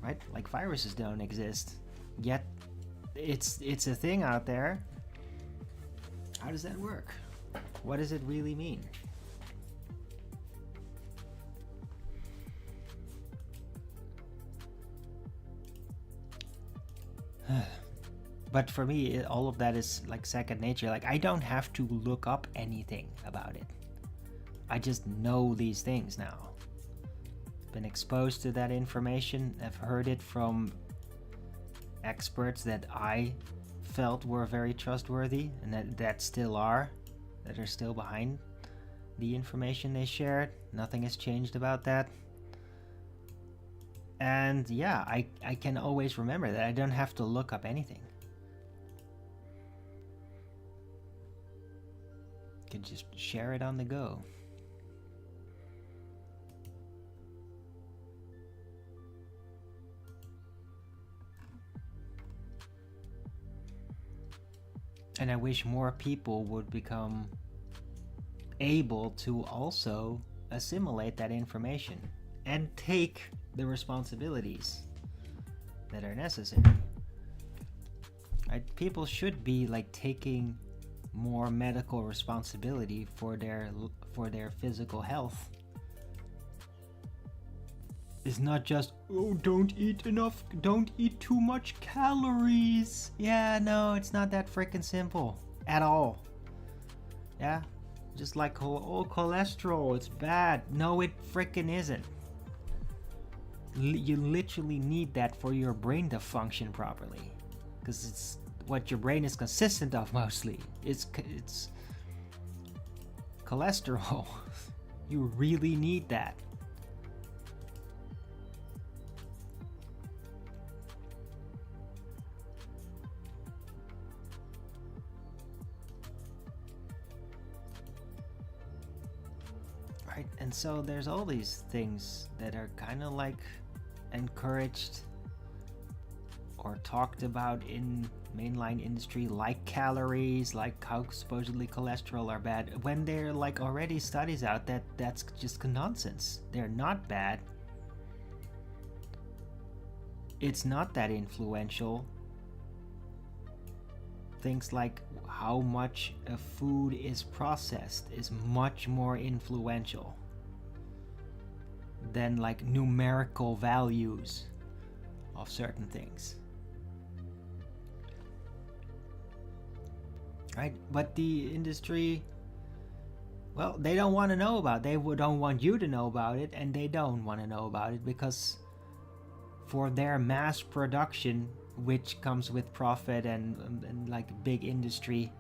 right? Like viruses don't exist, yet it's a thing out there. How does that work? What does it really mean? But for me, all of that is like second nature. Like, I don't have to look up anything about it. I just know these things now. Been exposed to that information. I've heard it from experts that I felt were very trustworthy, and that still are, that are still behind the information they shared. Nothing has changed about that. And yeah, I can always remember that I don't have to look up anything. I can just share it on the go. And I wish more people would become able to also assimilate that information and take the responsibilities that are necessary. Right? People should be like taking more medical responsibility for their physical health. It's not just, oh, don't eat too much calories. Yeah, no, it's not that freaking simple at all. Yeah, just like, oh, cholesterol, it's bad. No, it freaking isn't. You literally need that for your brain to function properly, because it's what your brain is consistent of mostly. It's cholesterol. You really need that. Right, and so there's all these things that are kind of like encouraged or talked about in mainline industry, like calories, like how supposedly cholesterol are bad, when there are like already studies out that that's just nonsense. They're not bad. It's not that influential. Things like how much a food is processed is much more influential than like numerical values of certain things. Right? But the industry, well, they don't want to know about it. They don't want you to know about it, and they don't want to know about it because for their mass production, which comes with profit and like big industry,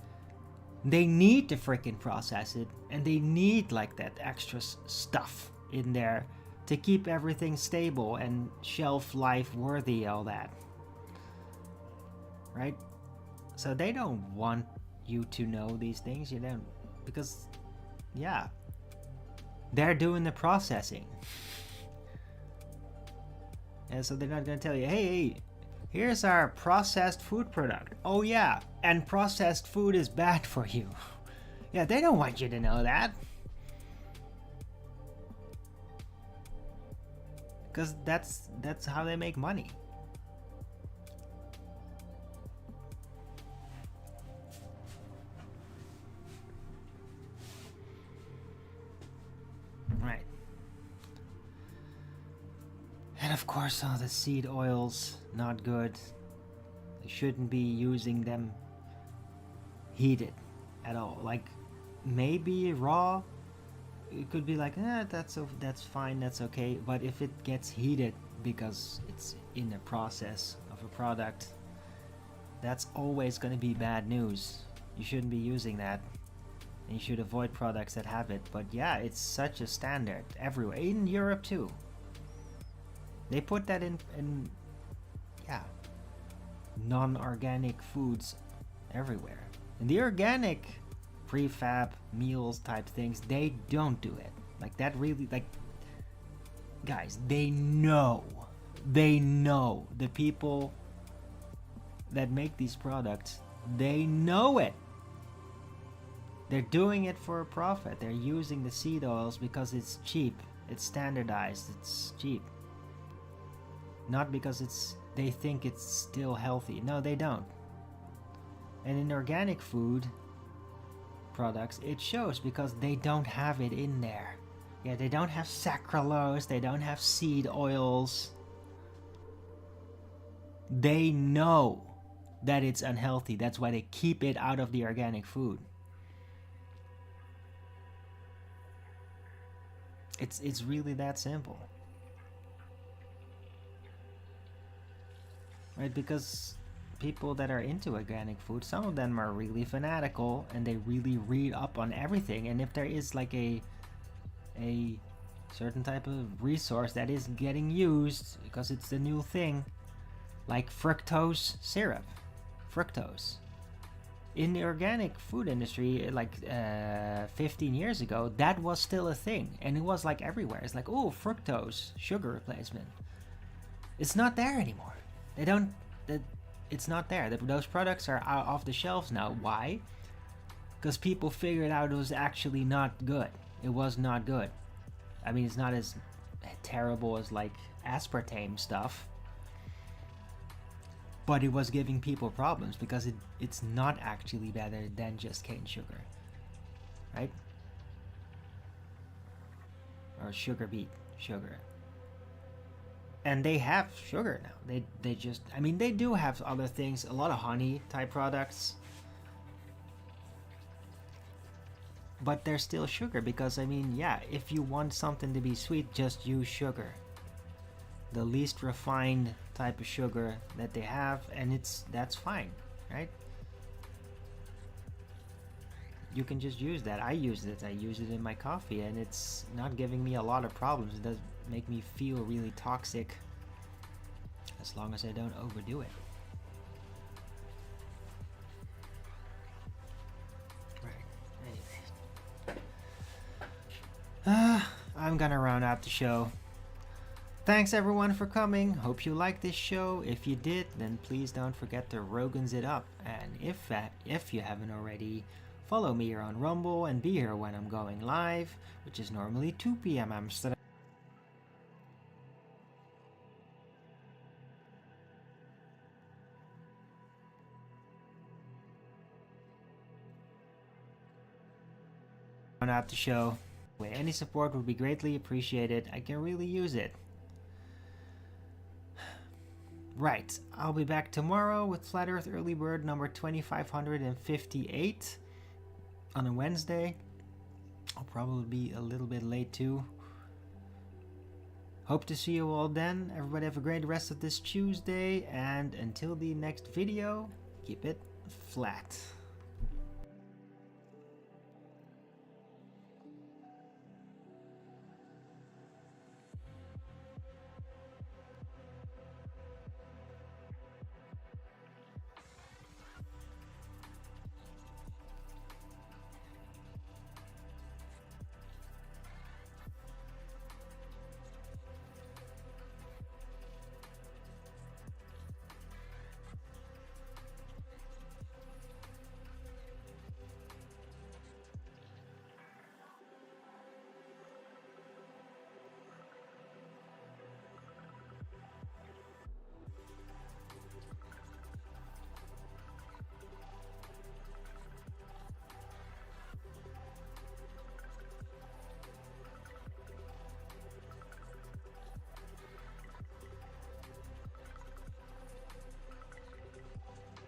they need to freaking process it, and they need like that extra stuff in there to keep everything stable and shelf life worthy, all that. Right? So they don't want you to know these things, you don't, because yeah, they're doing the processing. And so they're not going to tell you, hey, here's our processed food product. Oh yeah, and processed food is bad for you. Yeah, they don't want you to know that. Because that's how they make money. Right. And of course, all the seed oils, not good. You shouldn't be using them heated at all. Like, maybe raw, it could be like, that's fine, that's okay. But if it gets heated because it's in the process of a product, that's always going to be bad news. You shouldn't be using that. And you should avoid products that have it. But yeah, it's such a standard everywhere. In Europe too. They put that in yeah, non-organic foods everywhere. And the organic prefab meals type things, they don't do it. Like that really, like, guys, they know the people that make these products, they know it. They're doing it for a profit. They're using the seed oils because it's cheap, it's standardized, it's cheap. Not because they think it's still healthy. No, they don't. And in organic food products, it shows because they don't have it in there. Yeah, they don't have sucralose, they don't have seed oils. They know that it's unhealthy. That's why they keep it out of the organic food. It's really that simple. Right? Because people that are into organic food, some of them are really fanatical and they really read up on everything. And if there is like a certain type of resource that is getting used because it's the new thing, like fructose syrup, fructose. In the organic food industry, like 15 years ago, that was still a thing, and it was like everywhere. It's like, oh, fructose, sugar replacement. It's not there anymore. It's not there. Those products are out off the shelves now. Why? Because people figured out it was actually not good. It was not good. I mean, it's not as terrible as like aspartame stuff, but it was giving people problems because it's not actually better than just cane sugar, right? Or sugar beet sugar. And they have sugar now. They just, I mean, they do have other things, a lot of honey type products, but they're still sugar because, I mean, yeah, if you want something to be sweet, just use sugar. The least refined type of sugar that they have, and that's fine, right? You can just use that. I use it in my coffee, and it's not giving me a lot of problems. It does make me feel really toxic as long as I don't overdo it. Right, anyway. I'm gonna round out the show. Thanks everyone for coming. Hope you liked this show. If you did, then please don't forget to Rogan's it up. And if you haven't already, follow me here on Rumble and be here when I'm going live, which is normally 2 p.m. Amsterdam. Round out the show. Any support would be greatly appreciated. I can really use it. Right, I'll be back tomorrow with Flat Earth Early Bird number 2558 on a Wednesday. I'll probably be a little bit late too. Hope to see you all then. Everybody have a great rest of this Tuesday, and until the next video, keep it flat.